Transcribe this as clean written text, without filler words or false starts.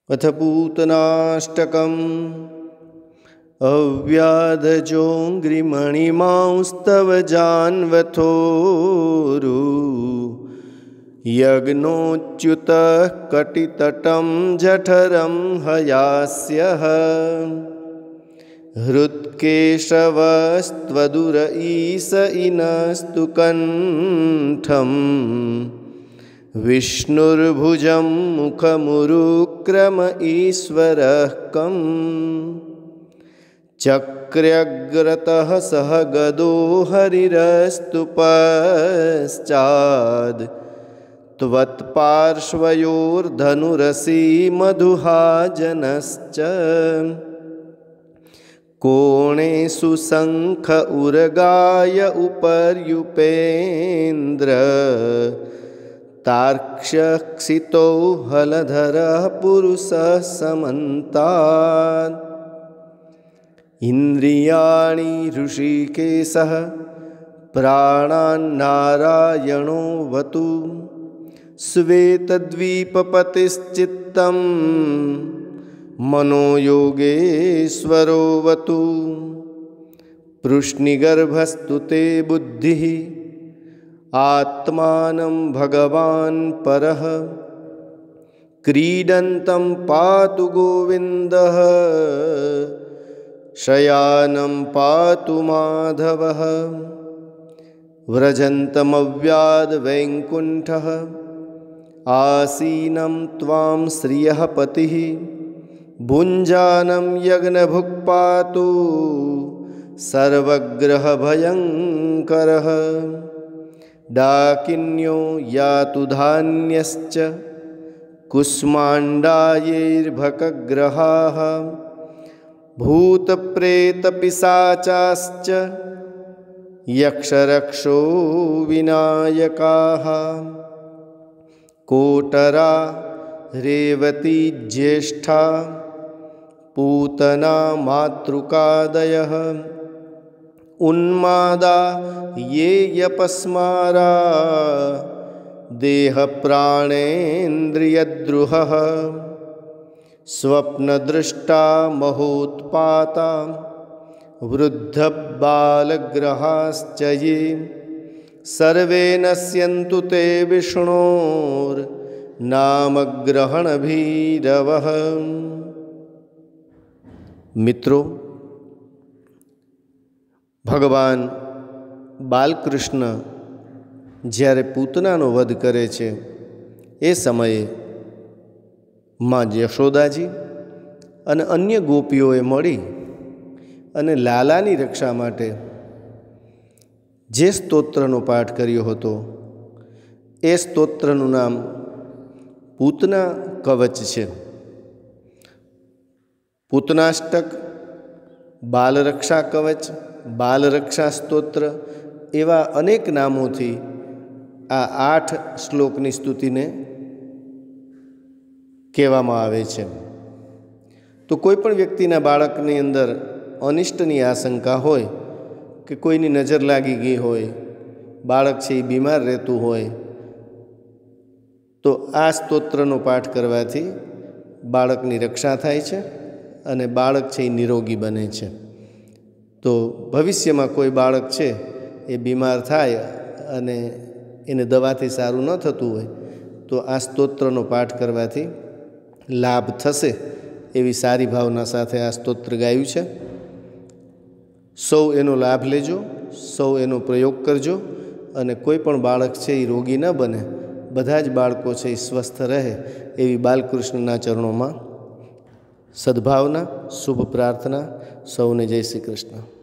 अथ पूतनाष्टकम्। अव्याधजोऽङ्घ्रिमणिमांस्तव जान्वथोरु यज्ञोच्युतः कटितटं जठरं हयास्यः हृत्केशवस्त्वदुर ईश इनस्तु कण्ठम् विष्णुर्भुजं मुखमुरुक्रम ईश्वरः कम् चक्र्यग्रतः सह गदो हरिरस्तु पश्चाद् त्वत्पार्श्वयोर्धनुरसी मधुहाजनश्च कोणेषु शङ्ख उर्गाय उपर्युपेन्द्र तार्क्ष्यक्षितौ हलधरः पुरुषः समन्तात् इन्द्रियाणि ऋषिकेशः प्राणान्नारायणो वतु श्वेतद्वीपपतिश्चित्तं मनोयोगेश्वरो वतु पृश्निगर्भस्तु ते बुद्धिः आत्मानं भगवान् परः क्रीडन्तं पातु गोविन्दः शयानं पातु माधवः व्रजन्तमव्याद्वैकुण्ठः आसीनं त्वां श्रियः पतिः भुञ्जानं यज्ञभुक् पातु सर्वग्रहभयङ्करः डाकिन्यो यातु धान्यश्च कुष्माण्डायैर्भकग्रहाः भूतप्रेतपिशाचाश्च यक्षरक्षो विनायकाः कोटरा रेवती ज्येष्ठा पूतना मातृकादयः उन्मादा ये यपस्मारा देहप्राणेन्द्रियद्रुहः स्वप्नदृष्टा महोत्पाता वृद्धबालग्रहाश्च ये सर्वे नश्यन्तु ते विष्णोर्नामग्रहणभीरवः। मित्रों, भगवान बालकृष्ण જ્યારે પૂતનાનો વધ કરે છે એ સમયે માં યશોદાજી અને અન્ય ગોપીઓએ મળી અને લાલાની રક્ષા માટે જે સ્તોત્રનો પાઠ કર્યો હતો એ સ્તોત્રનું નામ પૂતના કવચ છે। પૂતનાષ્ટક, બાલરક્ષા કવચ, બાલરક્ષા સ્તોત્ર એવા અનેક નામોથી આ 8 શ્લોકની સ્તુતિને કહેવામાં આવે છે। તો કોઈ પણ વ્યક્તિના બાળકની અંદર અનિષ્ટની આશંકા હોય કે કોઈની નજર લાગી ગઈ હોય, બાળક છે એ બીમાર રહેતું હોય, તો આ સ્તોત્રનો પાઠ કરવાથી બાળકની રક્ષા થાય છે અને બાળક છે એ નિરોગી બને છે। તો ભવિષ્યમાં કોઈ બાળક છે એ બીમાર થાય અને એને દવાથી સારું ન થતું હોય તો આ સ્તોત્રનો પાઠ કરવાથી લાભ થશે એવી સારી ભાવના સાથે આ સ્તોત્ર ગાયું છે। સૌ એનો લાભ લેજો, સૌ એનો પ્રયોગ કરજો અને કોઈ પણ બાળક છે એ રોગી ન બને, બધા જ બાળકો છે એ સ્વસ્થ રહે એવી બાલકૃષ્ણના ચરણોમાં સદ્ભાવના, શુભ પ્રાર્થના। સૌને જય શ્રી કૃષ્ણ।